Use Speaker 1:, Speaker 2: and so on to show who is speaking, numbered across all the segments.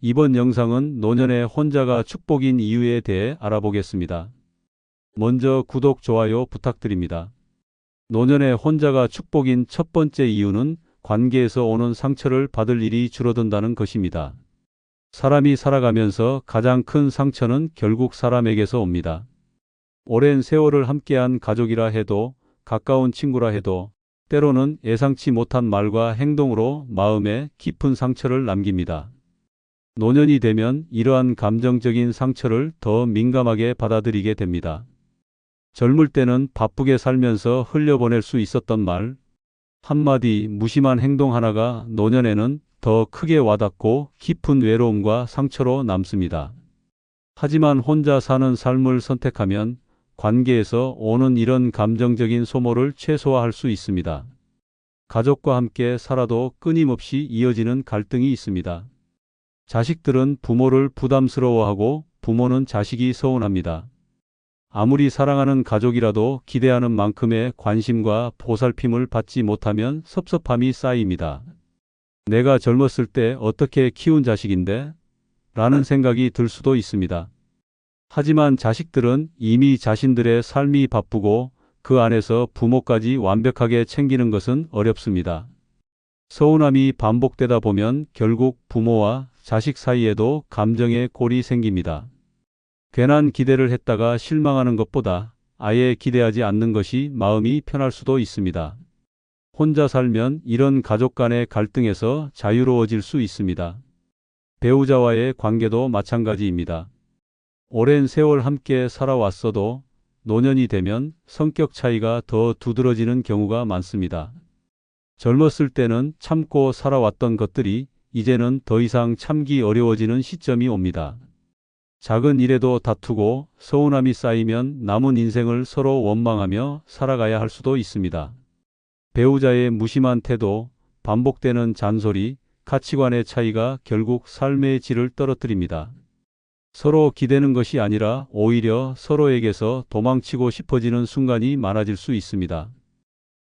Speaker 1: 이번 영상은 노년의 혼자가 축복인 이유에 대해 알아보겠습니다. 먼저 구독, 좋아요 부탁드립니다. 노년의 혼자가 축복인 첫 번째 이유는 관계에서 오는 상처를 받을 일이 줄어든다는 것입니다. 사람이 살아가면서 가장 큰 상처는 결국 사람에게서 옵니다. 오랜 세월을 함께한 가족이라 해도, 가까운 친구라 해도 때로는 예상치 못한 말과 행동으로 마음에 깊은 상처를 남깁니다. 노년이 되면 이러한 감정적인 상처를 더 민감하게 받아들이게 됩니다. 젊을 때는 바쁘게 살면서 흘려보낼 수 있었던 말, 한마디 무심한 행동 하나가 노년에는 더 크게 와닿고 깊은 외로움과 상처로 남습니다. 하지만 혼자 사는 삶을 선택하면 관계에서 오는 이런 감정적인 소모를 최소화할 수 있습니다. 가족과 함께 살아도 끊임없이 이어지는 갈등이 있습니다. 자식들은 부모를 부담스러워하고 부모는 자식이 서운합니다. 아무리 사랑하는 가족이라도 기대하는 만큼의 관심과 보살핌을 받지 못하면 섭섭함이 쌓입니다. 내가 젊었을 때 어떻게 키운 자식인데? 라는 생각이 들 수도 있습니다. 하지만 자식들은 이미 자신들의 삶이 바쁘고 그 안에서 부모까지 완벽하게 챙기는 것은 어렵습니다. 서운함이 반복되다 보면 결국 부모와 자식 사이에도 감정의 골이 생깁니다. 괜한 기대를 했다가 실망하는 것보다 아예 기대하지 않는 것이 마음이 편할 수도 있습니다. 혼자 살면 이런 가족 간의 갈등에서 자유로워질 수 있습니다. 배우자와의 관계도 마찬가지입니다. 오랜 세월 함께 살아왔어도 노년이 되면 성격 차이가 더 두드러지는 경우가 많습니다. 젊었을 때는 참고 살아왔던 것들이 이제는 더 이상 참기 어려워지는 시점이 옵니다. 작은 일에도 다투고 서운함이 쌓이면 남은 인생을 서로 원망하며 살아가야 할 수도 있습니다. 배우자의 무심한 태도, 반복되는 잔소리, 가치관의 차이가 결국 삶의 질을 떨어뜨립니다. 서로 기대는 것이 아니라 오히려 서로에게서 도망치고 싶어지는 순간이 많아질 수 있습니다.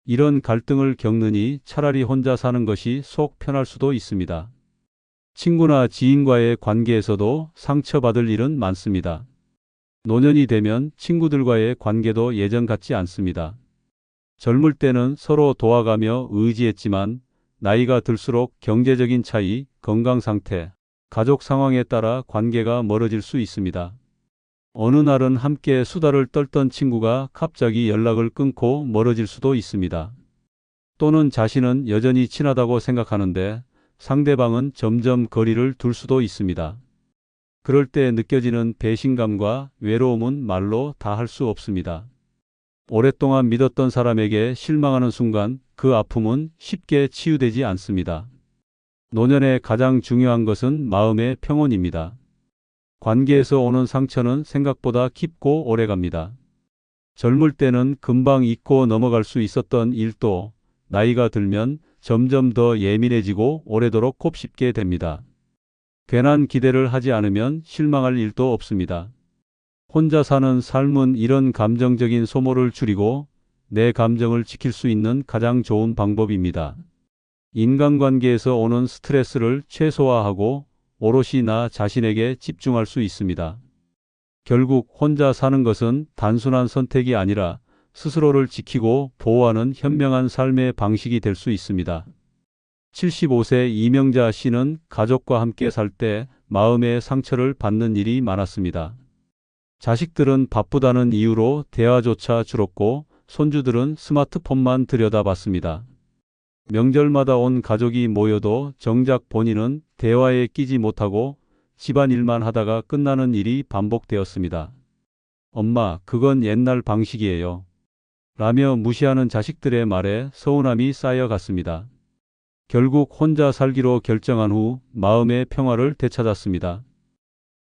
Speaker 1: 이런 갈등을 겪느니 차라리 혼자 사는 것이 속 편할 수도 있습니다. 친구나 지인과의 관계에서도 상처받을 일은 많습니다. 노년이 되면 친구들과의 관계도 예전 같지 않습니다. 젊을 때는 서로 도와가며 의지했지만 나이가 들수록 경제적인 차이, 건강 상태, 가족 상황에 따라 관계가 멀어질 수 있습니다. 어느 날은 함께 수다를 떨던 친구가 갑자기 연락을 끊고 멀어질 수도 있습니다. 또는 자신은 여전히 친하다고 생각하는데 상대방은 점점 거리를 둘 수도 있습니다. 그럴 때 느껴지는 배신감과 외로움은 말로 다 할 수 없습니다. 오랫동안 믿었던 사람에게 실망하는 순간 그 아픔은 쉽게 치유되지 않습니다. 노년에 가장 중요한 것은 마음의 평온입니다. 관계에서 오는 상처는 생각보다 깊고 오래갑니다. 젊을 때는 금방 잊고 넘어갈 수 있었던 일도 나이가 들면 점점 더 예민해지고 오래도록 곱씹게 됩니다. 괜한 기대를 하지 않으면 실망할 일도 없습니다. 혼자 사는 삶은 이런 감정적인 소모를 줄이고 내 감정을 지킬 수 있는 가장 좋은 방법입니다. 인간관계에서 오는 스트레스를 최소화하고 오롯이 나 자신에게 집중할 수 있습니다. 결국 혼자 사는 것은 단순한 선택이 아니라 스스로를 지키고 보호하는 현명한 삶의 방식이 될 수 있습니다. 75세 이명자 씨는 가족과 함께 살 때 마음의 상처를 받는 일이 많았습니다. 자식들은 바쁘다는 이유로 대화조차 줄었고 손주들은 스마트폰만 들여다봤습니다. 명절마다 온 가족이 모여도 정작 본인은 대화에 끼지 못하고 집안일만 하다가 끝나는 일이 반복되었습니다. 엄마, 그건 옛날 방식이에요. 라며 무시하는 자식들의 말에 서운함이 쌓여갔습니다. 결국 혼자 살기로 결정한 후 마음의 평화를 되찾았습니다.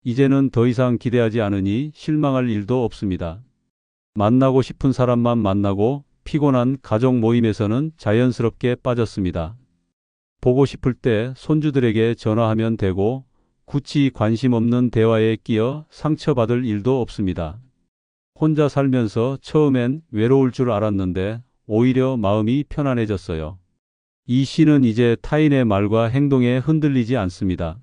Speaker 1: 이제는 더 이상 기대하지 않으니 실망할 일도 없습니다. 만나고 싶은 사람만 만나고 피곤한 가족 모임에서는 자연스럽게 빠졌습니다. 보고 싶을 때 손주들에게 전화하면 되고 굳이 관심 없는 대화에 끼어 상처받을 일도 없습니다. 혼자 살면서 처음엔 외로울 줄 알았는데 오히려 마음이 편안해졌어요. 이 씨는 이제 타인의 말과 행동에 흔들리지 않습니다.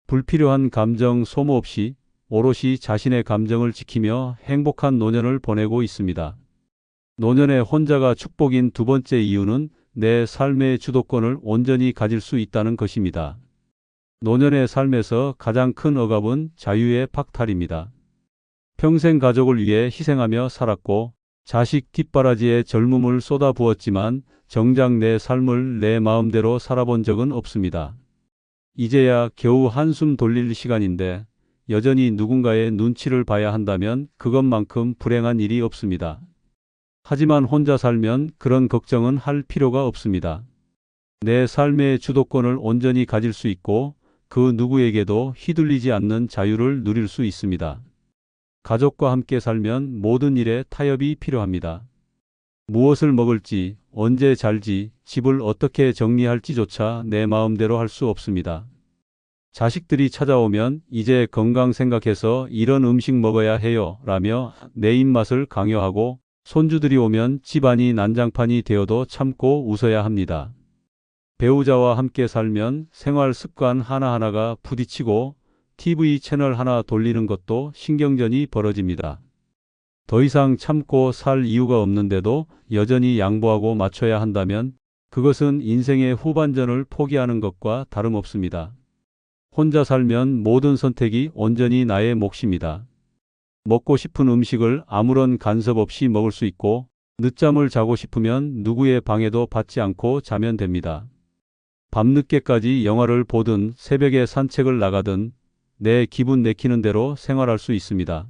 Speaker 1: 불필요한 감정 소모 없이 오롯이 자신의 감정을 지키며 행복한 노년을 보내고 있습니다. 노년의 혼자가 축복인 두 번째 이유는 내 삶의 주도권을 온전히 가질 수 있다는 것입니다. 노년의 삶에서 가장 큰 억압은 자유의 박탈입니다. 평생 가족을 위해 희생하며 살았고 자식 뒷바라지에 젊음을 쏟아부었지만 정작 내 삶을 내 마음대로 살아본 적은 없습니다. 이제야 겨우 한숨 돌릴 시간인데 여전히 누군가의 눈치를 봐야 한다면 그것만큼 불행한 일이 없습니다. 하지만 혼자 살면 그런 걱정은 할 필요가 없습니다. 내 삶의 주도권을 온전히 가질 수 있고 그 누구에게도 휘둘리지 않는 자유를 누릴 수 있습니다. 가족과 함께 살면 모든 일에 타협이 필요합니다. 무엇을 먹을지, 언제 잘지, 집을 어떻게 정리할지조차 내 마음대로 할 수 없습니다. 자식들이 찾아오면 이제 건강 생각해서 이런 음식 먹어야 해요 라며 내 입맛을 강요하고 손주들이 오면 집안이 난장판이 되어도 참고 웃어야 합니다. 배우자와 함께 살면 생활 습관 하나하나가 부딪히고 TV 채널 하나 돌리는 것도 신경전이 벌어집니다. 더 이상 참고 살 이유가 없는데도 여전히 양보하고 맞춰야 한다면 그것은 인생의 후반전을 포기하는 것과 다름없습니다. 혼자 살면 모든 선택이 온전히 나의 몫입니다. 먹고 싶은 음식을 아무런 간섭 없이 먹을 수 있고 늦잠을 자고 싶으면 누구의 방해도 받지 않고 자면 됩니다. 밤늦게까지 영화를 보든 새벽에 산책을 나가든 내 기분 내키는 대로 생활할 수 있습니다.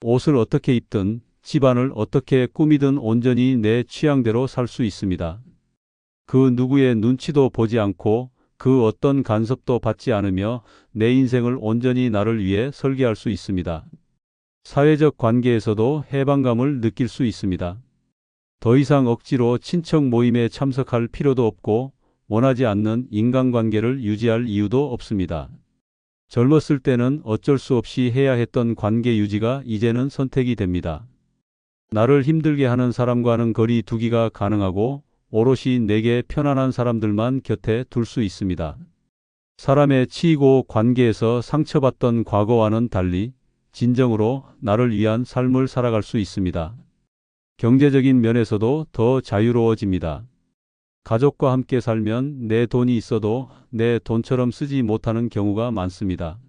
Speaker 1: 옷을 어떻게 입든 집안을 어떻게 꾸미든 온전히 내 취향대로 살 수 있습니다. 그 누구의 눈치도 보지 않고 그 어떤 간섭도 받지 않으며 내 인생을 온전히 나를 위해 설계할 수 있습니다. 사회적 관계에서도 해방감을 느낄 수 있습니다. 더 이상 억지로 친척 모임에 참석할 필요도 없고 원하지 않는 인간관계를 유지할 이유도 없습니다. 젊었을 때는 어쩔 수 없이 해야 했던 관계 유지가 이제는 선택이 됩니다. 나를 힘들게 하는 사람과는 거리 두기가 가능하고 오롯이 내게 편안한 사람들만 곁에 둘 수 있습니다. 사람에 치이고 관계에서 상처받던 과거와는 달리 진정으로 나를 위한 삶을 살아갈 수 있습니다. 경제적인 면에서도 더 자유로워집니다. 가족과 함께 살면 내 돈이 있어도 내 돈처럼 쓰지 못하는 경우가 많습니다.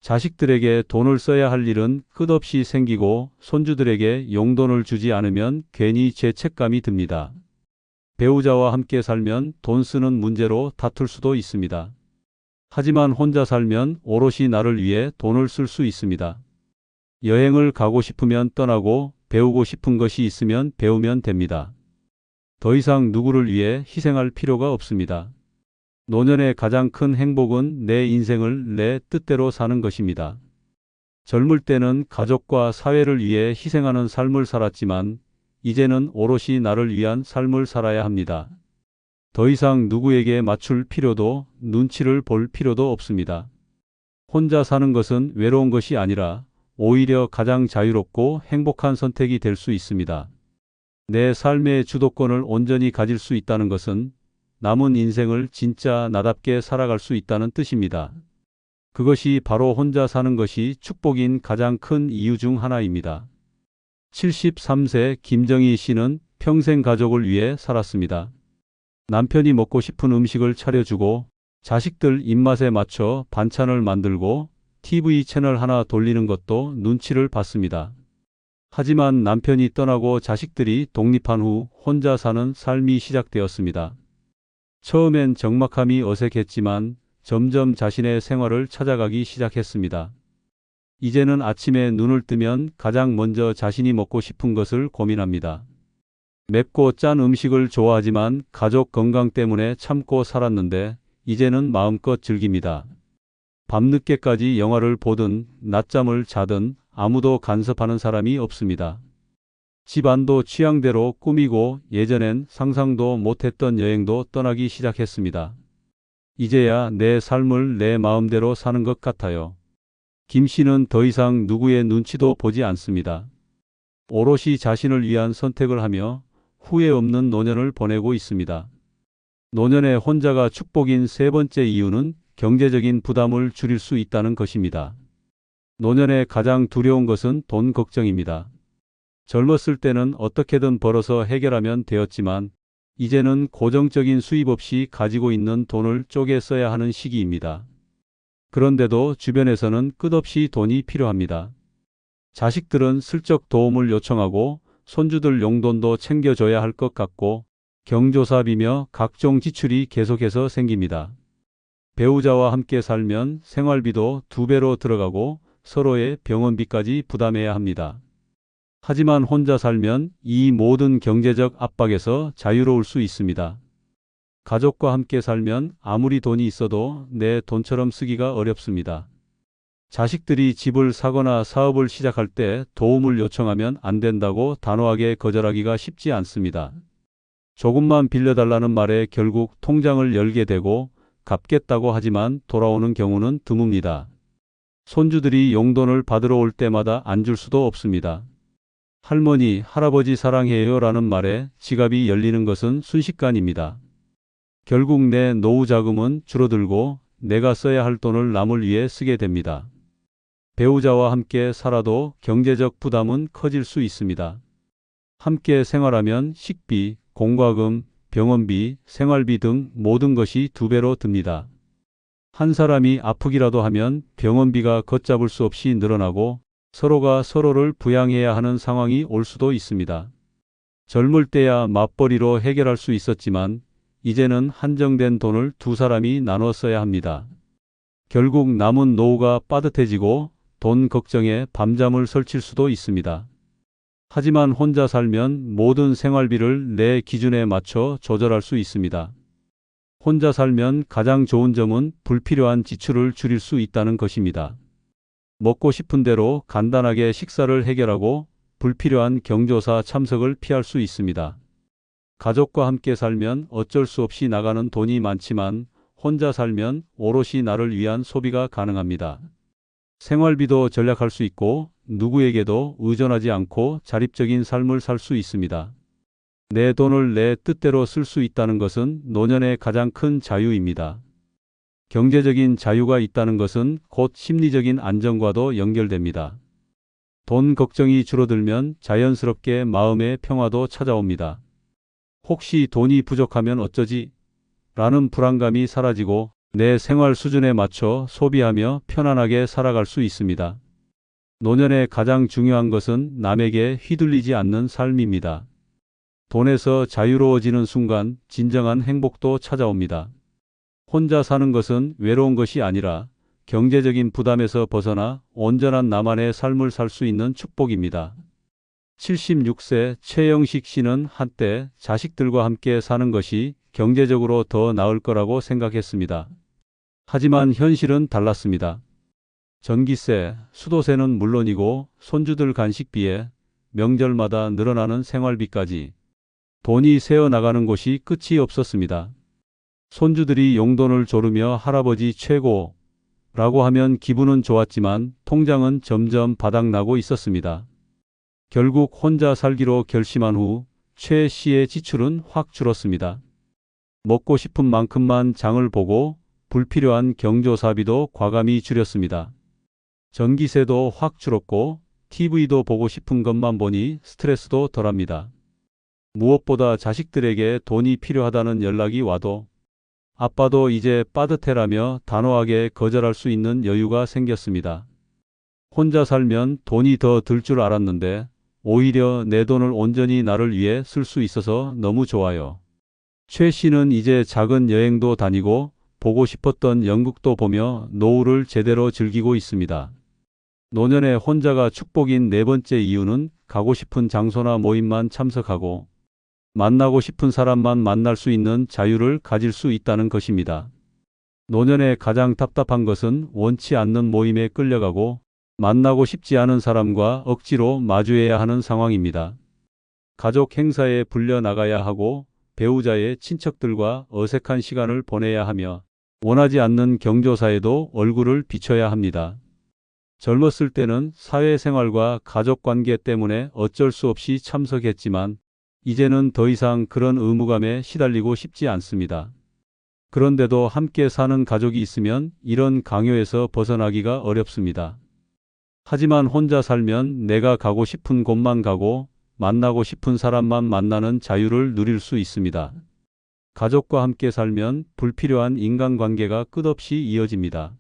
Speaker 1: 자식들에게 돈을 써야 할 일은 끝없이 생기고 손주들에게 용돈을 주지 않으면 괜히 죄책감이 듭니다. 배우자와 함께 살면 돈 쓰는 문제로 다툴 수도 있습니다. 하지만 혼자 살면 오롯이 나를 위해 돈을 쓸 수 있습니다. 여행을 가고 싶으면 떠나고 배우고 싶은 것이 있으면 배우면 됩니다. 더 이상 누구를 위해 희생할 필요가 없습니다. 노년의 가장 큰 행복은 내 인생을 내 뜻대로 사는 것입니다. 젊을 때는 가족과 사회를 위해 희생하는 삶을 살았지만 이제는 오롯이 나를 위한 삶을 살아야 합니다. 더 이상 누구에게 맞출 필요도 눈치를 볼 필요도 없습니다. 혼자 사는 것은 외로운 것이 아니라 오히려 가장 자유롭고 행복한 선택이 될 수 있습니다. 내 삶의 주도권을 온전히 가질 수 있다는 것은 남은 인생을 진짜 나답게 살아갈 수 있다는 뜻입니다. 그것이 바로 혼자 사는 것이 축복인 가장 큰 이유 중 하나입니다. 73세 김정희 씨는 평생 가족을 위해 살았습니다. 남편이 먹고 싶은 음식을 차려주고 자식들 입맛에 맞춰 반찬을 만들고 TV 채널 하나 돌리는 것도 눈치를 봤습니다. 하지만 남편이 떠나고 자식들이 독립한 후 혼자 사는 삶이 시작되었습니다. 처음엔 적막함이 어색했지만 점점 자신의 생활을 찾아가기 시작했습니다. 이제는 아침에 눈을 뜨면 가장 먼저 자신이 먹고 싶은 것을 고민합니다. 맵고 짠 음식을 좋아하지만 가족 건강 때문에 참고 살았는데 이제는 마음껏 즐깁니다. 밤늦게까지 영화를 보든 낮잠을 자든 아무도 간섭하는 사람이 없습니다. 집안도 취향대로 꾸미고 예전엔 상상도 못했던 여행도 떠나기 시작했습니다. 이제야 내 삶을 내 마음대로 사는 것 같아요. 김 씨는 더 이상 누구의 눈치도 보지 않습니다. 오롯이 자신을 위한 선택을 하며 후회 없는 노년을 보내고 있습니다. 노년의 혼자가 축복인 세 번째 이유는 경제적인 부담을 줄일 수 있다는 것입니다. 노년에 가장 두려운 것은 돈 걱정입니다. 젊었을 때는 어떻게든 벌어서 해결하면 되었지만 이제는 고정적인 수입 없이 가지고 있는 돈을 쪼개 써야 하는 시기입니다. 그런데도 주변에서는 끝없이 돈이 필요합니다. 자식들은 슬쩍 도움을 요청하고 손주들 용돈도 챙겨줘야 할 것 같고 경조사비며 각종 지출이 계속해서 생깁니다. 배우자와 함께 살면 생활비도 2배로 들어가고 서로의 병원비까지 부담해야 합니다. 하지만 혼자 살면 이 모든 경제적 압박에서 자유로울 수 있습니다. 가족과 함께 살면 아무리 돈이 있어도 내 돈처럼 쓰기가 어렵습니다. 자식들이 집을 사거나 사업을 시작할 때 도움을 요청하면 안 된다고 단호하게 거절하기가 쉽지 않습니다. 조금만 빌려달라는 말에 결국 통장을 열게 되고 갚겠다고 하지만 돌아오는 경우는 드뭅니다. 손주들이 용돈을 받으러 올 때마다 안 줄 수도 없습니다. 할머니, 할아버지 사랑해요 라는 말에 지갑이 열리는 것은 순식간입니다. 결국 내 노후 자금은 줄어들고 내가 써야 할 돈을 남을 위해 쓰게 됩니다. 배우자와 함께 살아도 경제적 부담은 커질 수 있습니다. 함께 생활하면 식비, 공과금, 병원비, 생활비 등 모든 것이 2배로 듭니다. 한 사람이 아프기라도 하면 병원비가 걷잡을 수 없이 늘어나고 서로가 서로를 부양해야 하는 상황이 올 수도 있습니다. 젊을 때야 맞벌이로 해결할 수 있었지만 이제는 한정된 돈을 2사람이 나눠 써야 합니다. 결국 남은 노후가 빠듯해지고 돈 걱정에 밤잠을 설칠 수도 있습니다. 하지만 혼자 살면 모든 생활비를 내 기준에 맞춰 조절할 수 있습니다. 혼자 살면 가장 좋은 점은 불필요한 지출을 줄일 수 있다는 것입니다. 먹고 싶은 대로 간단하게 식사를 해결하고 불필요한 경조사 참석을 피할 수 있습니다. 가족과 함께 살면 어쩔 수 없이 나가는 돈이 많지만 혼자 살면 오롯이 나를 위한 소비가 가능합니다. 생활비도 절약할 수 있고 누구에게도 의존하지 않고 자립적인 삶을 살 수 있습니다. 내 돈을 내 뜻대로 쓸 수 있다는 것은 노년의 가장 큰 자유입니다. 경제적인 자유가 있다는 것은 곧 심리적인 안정과도 연결됩니다. 돈 걱정이 줄어들면 자연스럽게 마음의 평화도 찾아옵니다. 혹시 돈이 부족하면 어쩌지? 라는 불안감이 사라지고 내 생활 수준에 맞춰 소비하며 편안하게 살아갈 수 있습니다. 노년에 가장 중요한 것은 남에게 휘둘리지 않는 삶입니다. 돈에서 자유로워지는 순간 진정한 행복도 찾아옵니다. 혼자 사는 것은 외로운 것이 아니라 경제적인 부담에서 벗어나 온전한 나만의 삶을 살 수 있는 축복입니다. 76세 최영식 씨는 한때 자식들과 함께 사는 것이 경제적으로 더 나을 거라고 생각했습니다. 하지만 현실은 달랐습니다. 전기세, 수도세는 물론이고 손주들 간식비에 명절마다 늘어나는 생활비까지 돈이 새어나가는 곳이 끝이 없었습니다. 손주들이 용돈을 조르며 할아버지 최고라고 하면 기분은 좋았지만 통장은 점점 바닥나고 있었습니다. 결국 혼자 살기로 결심한 후 최 씨의 지출은 확 줄었습니다. 먹고 싶은 만큼만 장을 보고 불필요한 경조사비도 과감히 줄였습니다. 전기세도 확 줄었고 TV도 보고 싶은 것만 보니 스트레스도 덜합니다. 무엇보다 자식들에게 돈이 필요하다는 연락이 와도 아빠도 이제 빠듯해라며 단호하게 거절할 수 있는 여유가 생겼습니다. 혼자 살면 돈이 더 들 줄 알았는데 오히려 내 돈을 온전히 나를 위해 쓸 수 있어서 너무 좋아요. 최 씨는 이제 작은 여행도 다니고 보고 싶었던 연극도 보며 노후를 제대로 즐기고 있습니다. 노년에 혼자가 축복인 4번째 이유는 가고 싶은 장소나 모임만 참석하고 만나고 싶은 사람만 만날 수 있는 자유를 가질 수 있다는 것입니다. 노년에 가장 답답한 것은 원치 않는 모임에 끌려가고 만나고 싶지 않은 사람과 억지로 마주해야 하는 상황입니다. 가족 행사에 불려 나가야 하고 배우자의 친척들과 어색한 시간을 보내야 하며 원하지 않는 경조사에도 얼굴을 비춰야 합니다. 젊었을 때는 사회생활과 가족관계 때문에 어쩔 수 없이 참석했지만 이제는 더 이상 그런 의무감에 시달리고 싶지 않습니다. 그런데도 함께 사는 가족이 있으면 이런 강요에서 벗어나기가 어렵습니다. 하지만 혼자 살면 내가 가고 싶은 곳만 가고 만나고 싶은 사람만 만나는 자유를 누릴 수 있습니다. 가족과 함께 살면 불필요한 인간관계가 끝없이 이어집니다.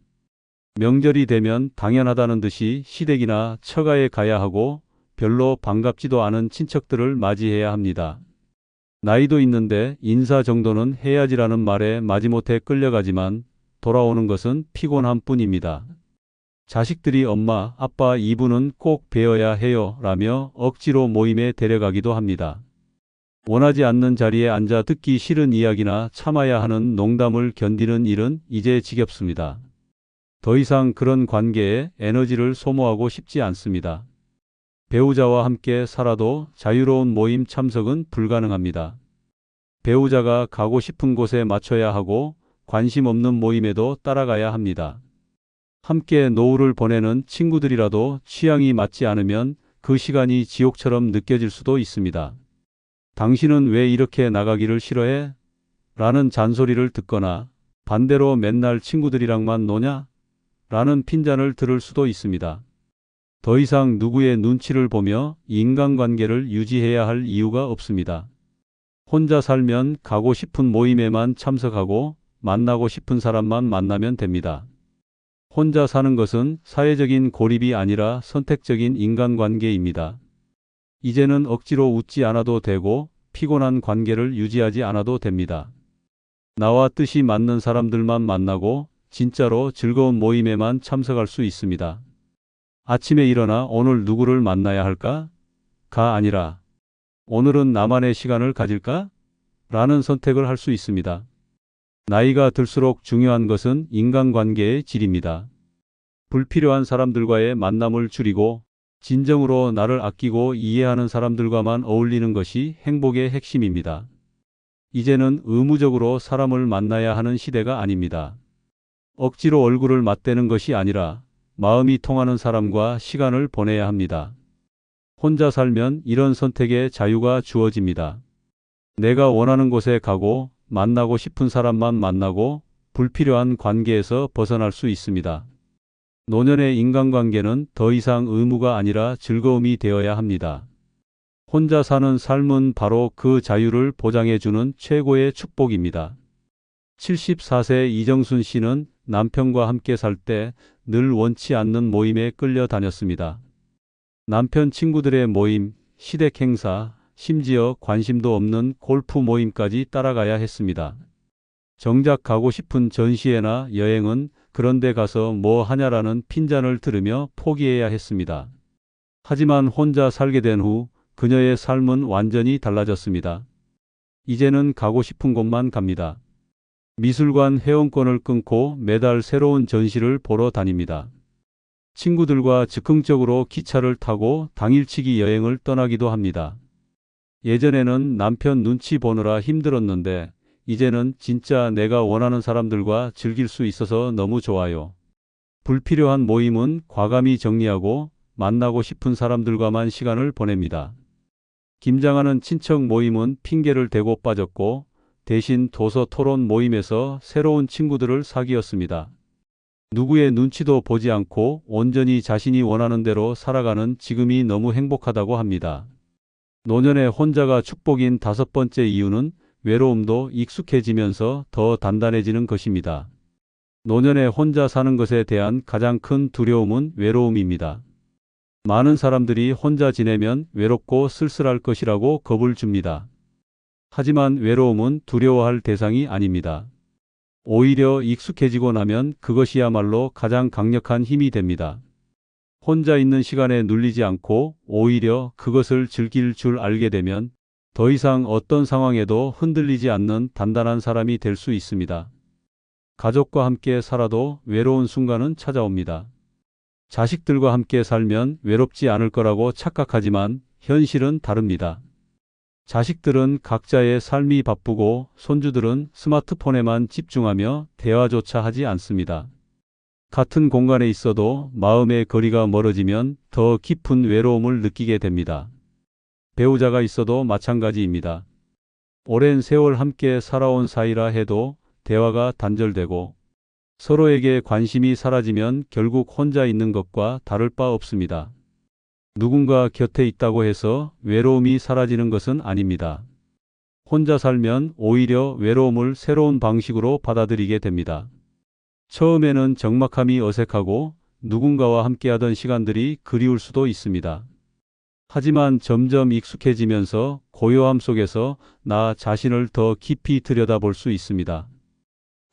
Speaker 1: 명절이 되면 당연하다는 듯이 시댁이나 처가에 가야 하고 별로 반갑지도 않은 친척들을 맞이해야 합니다. 나이도 있는데 인사 정도는 해야지라는 말에 마지못해 끌려가지만 돌아오는 것은 피곤함 뿐입니다. 자식들이 엄마, 아빠 이분은 꼭 뵈어야 해요 라며 억지로 모임에 데려가기도 합니다. 원하지 않는 자리에 앉아 듣기 싫은 이야기나 참아야 하는 농담을 견디는 일은 이제 지겹습니다. 더 이상 그런 관계에 에너지를 소모하고 싶지 않습니다. 배우자와 함께 살아도 자유로운 모임 참석은 불가능합니다. 배우자가 가고 싶은 곳에 맞춰야 하고 관심 없는 모임에도 따라가야 합니다. 함께 노후를 보내는 친구들이라도 취향이 맞지 않으면 그 시간이 지옥처럼 느껴질 수도 있습니다. 당신은 왜 이렇게 나가기를 싫어해? 라는 잔소리를 듣거나 반대로 맨날 친구들이랑만 노냐? 라는 핀잔을 들을 수도 있습니다. 더 이상 누구의 눈치를 보며 인간관계를 유지해야 할 이유가 없습니다. 혼자 살면 가고 싶은 모임에만 참석하고 만나고 싶은 사람만 만나면 됩니다. 혼자 사는 것은 사회적인 고립이 아니라 선택적인 인간관계입니다. 이제는 억지로 웃지 않아도 되고 피곤한 관계를 유지하지 않아도 됩니다. 나와 뜻이 맞는 사람들만 만나고 진짜로 즐거운 모임에만 참석할 수 있습니다. 아침에 일어나 오늘 누구를 만나야 할까? 가 아니라 오늘은 나만의 시간을 가질까? 라는 선택을 할 수 있습니다. 나이가 들수록 중요한 것은 인간관계의 질입니다. 불필요한 사람들과의 만남을 줄이고 진정으로 나를 아끼고 이해하는 사람들과만 어울리는 것이 행복의 핵심입니다. 이제는 의무적으로 사람을 만나야 하는 시대가 아닙니다. 억지로 얼굴을 맞대는 것이 아니라 마음이 통하는 사람과 시간을 보내야 합니다. 혼자 살면 이런 선택의 자유가 주어집니다. 내가 원하는 곳에 가고 만나고 싶은 사람만 만나고 불필요한 관계에서 벗어날 수 있습니다. 노년의 인간관계는 더 이상 의무가 아니라 즐거움이 되어야 합니다. 혼자 사는 삶은 바로 그 자유를 보장해주는 최고의 축복입니다. 74세 이정순 씨는 남편과 함께 살 때 늘 원치 않는 모임에 끌려 다녔습니다. 남편 친구들의 모임, 시댁 행사, 심지어 관심도 없는 골프 모임까지 따라가야 했습니다. 정작 가고 싶은 전시회나 여행은 그런데 가서 뭐 하냐라는 핀잔을 들으며 포기해야 했습니다. 하지만 혼자 살게 된 후 그녀의 삶은 완전히 달라졌습니다. 이제는 가고 싶은 곳만 갑니다. 미술관 회원권을 끊고 매달 새로운 전시를 보러 다닙니다. 친구들과 즉흥적으로 기차를 타고 당일치기 여행을 떠나기도 합니다. 예전에는 남편 눈치 보느라 힘들었는데 이제는 진짜 내가 원하는 사람들과 즐길 수 있어서 너무 좋아요. 불필요한 모임은 과감히 정리하고 만나고 싶은 사람들과만 시간을 보냅니다. 김장하는 친척 모임은 핑계를 대고 빠졌고 대신 도서 토론 모임에서 새로운 친구들을 사귀었습니다. 누구의 눈치도 보지 않고 온전히 자신이 원하는 대로 살아가는 지금이 너무 행복하다고 합니다. 노년의 혼자가 축복인 5번째 이유는 외로움도 익숙해지면서 더 단단해지는 것입니다. 노년에 혼자 사는 것에 대한 가장 큰 두려움은 외로움입니다. 많은 사람들이 혼자 지내면 외롭고 쓸쓸할 것이라고 겁을 줍니다. 하지만 외로움은 두려워할 대상이 아닙니다. 오히려 익숙해지고 나면 그것이야말로 가장 강력한 힘이 됩니다. 혼자 있는 시간에 눌리지 않고 오히려 그것을 즐길 줄 알게 되면 더 이상 어떤 상황에도 흔들리지 않는 단단한 사람이 될 수 있습니다. 가족과 함께 살아도 외로운 순간은 찾아옵니다. 자식들과 함께 살면 외롭지 않을 거라고 착각하지만 현실은 다릅니다. 자식들은 각자의 삶이 바쁘고 손주들은 스마트폰에만 집중하며 대화조차 하지 않습니다. 같은 공간에 있어도 마음의 거리가 멀어지면 더 깊은 외로움을 느끼게 됩니다. 배우자가 있어도 마찬가지입니다. 오랜 세월 함께 살아온 사이라 해도 대화가 단절되고 서로에게 관심이 사라지면 결국 혼자 있는 것과 다를 바 없습니다. 누군가 곁에 있다고 해서 외로움이 사라지는 것은 아닙니다. 혼자 살면 오히려 외로움을 새로운 방식으로 받아들이게 됩니다. 처음에는 적막함이 어색하고 누군가와 함께하던 시간들이 그리울 수도 있습니다. 하지만 점점 익숙해지면서 고요함 속에서 나 자신을 더 깊이 들여다볼 수 있습니다.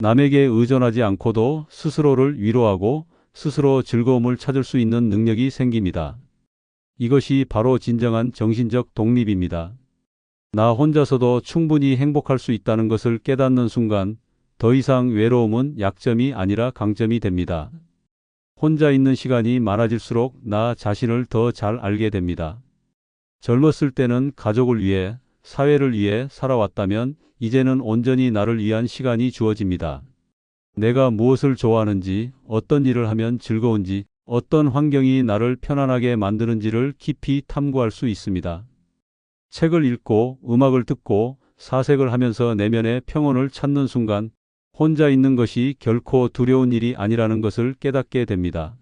Speaker 1: 남에게 의존하지 않고도 스스로를 위로하고 스스로 즐거움을 찾을 수 있는 능력이 생깁니다. 이것이 바로 진정한 정신적 독립입니다. 나 혼자서도 충분히 행복할 수 있다는 것을 깨닫는 순간 더 이상 외로움은 약점이 아니라 강점이 됩니다. 혼자 있는 시간이 많아질수록 나 자신을 더 잘 알게 됩니다. 젊었을 때는 가족을 위해, 사회를 위해 살아왔다면 이제는 온전히 나를 위한 시간이 주어집니다. 내가 무엇을 좋아하는지, 어떤 일을 하면 즐거운지, 어떤 환경이 나를 편안하게 만드는지를 깊이 탐구할 수 있습니다. 책을 읽고 음악을 듣고 사색을 하면서 내면의 평온을 찾는 순간 혼자 있는 것이 결코 두려운 일이 아니라는 것을 깨닫게 됩니다.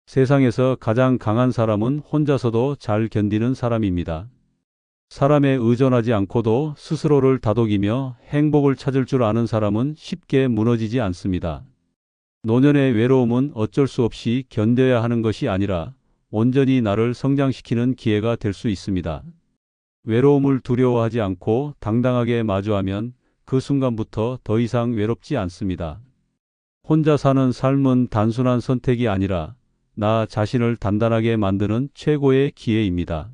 Speaker 1: 세상에서 가장 강한 사람은 혼자서도 잘 견디는 사람입니다. 사람에 의존하지 않고도 스스로를 다독이며 행복을 찾을 줄 아는 사람은 쉽게 무너지지 않습니다. 노년의 외로움은 어쩔 수 없이 견뎌야 하는 것이 아니라 온전히 나를 성장시키는 기회가 될 수 있습니다. 외로움을 두려워하지 않고 당당하게 마주하면 그 순간부터 더 이상 외롭지 않습니다. 혼자 사는 삶은 단순한 선택이 아니라 나 자신을 단단하게 만드는 최고의 기회입니다.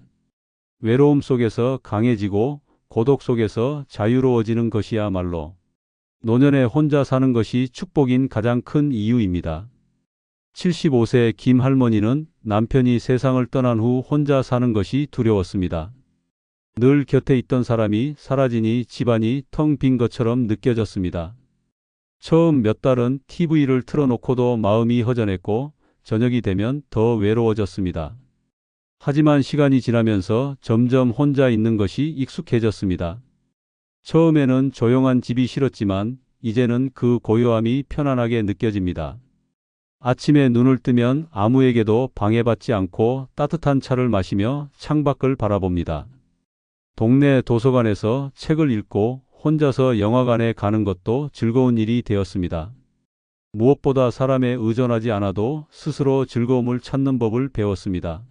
Speaker 1: 외로움 속에서 강해지고 고독 속에서 자유로워지는 것이야말로 노년에 혼자 사는 것이 축복인 가장 큰 이유입니다. 75세 김 할머니는 남편이 세상을 떠난 후 혼자 사는 것이 두려웠습니다. 늘 곁에 있던 사람이 사라지니 집안이 텅 빈 것처럼 느껴졌습니다. 처음 몇 달은 TV를 틀어놓고도 마음이 허전했고 저녁이 되면 더 외로워졌습니다. 하지만 시간이 지나면서 점점 혼자 있는 것이 익숙해졌습니다. 처음에는 조용한 집이 싫었지만 이제는 그 고요함이 편안하게 느껴집니다. 아침에 눈을 뜨면 아무에게도 방해받지 않고 따뜻한 차를 마시며 창밖을 바라봅니다. 동네 도서관에서 책을 읽고 혼자서 영화관에 가는 것도 즐거운 일이 되었습니다. 무엇보다 사람에 의존하지 않아도 스스로 즐거움을 찾는 법을 배웠습니다.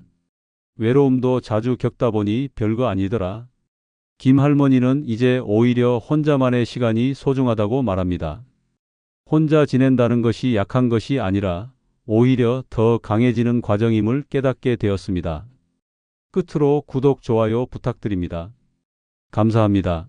Speaker 1: 외로움도 자주 겪다 보니 별거 아니더라. 김 할머니는 이제 오히려 혼자만의 시간이 소중하다고 말합니다. 혼자 지낸다는 것이 약한 것이 아니라 오히려 더 강해지는 과정임을 깨닫게 되었습니다. 끝으로 구독, 좋아요 부탁드립니다. 감사합니다.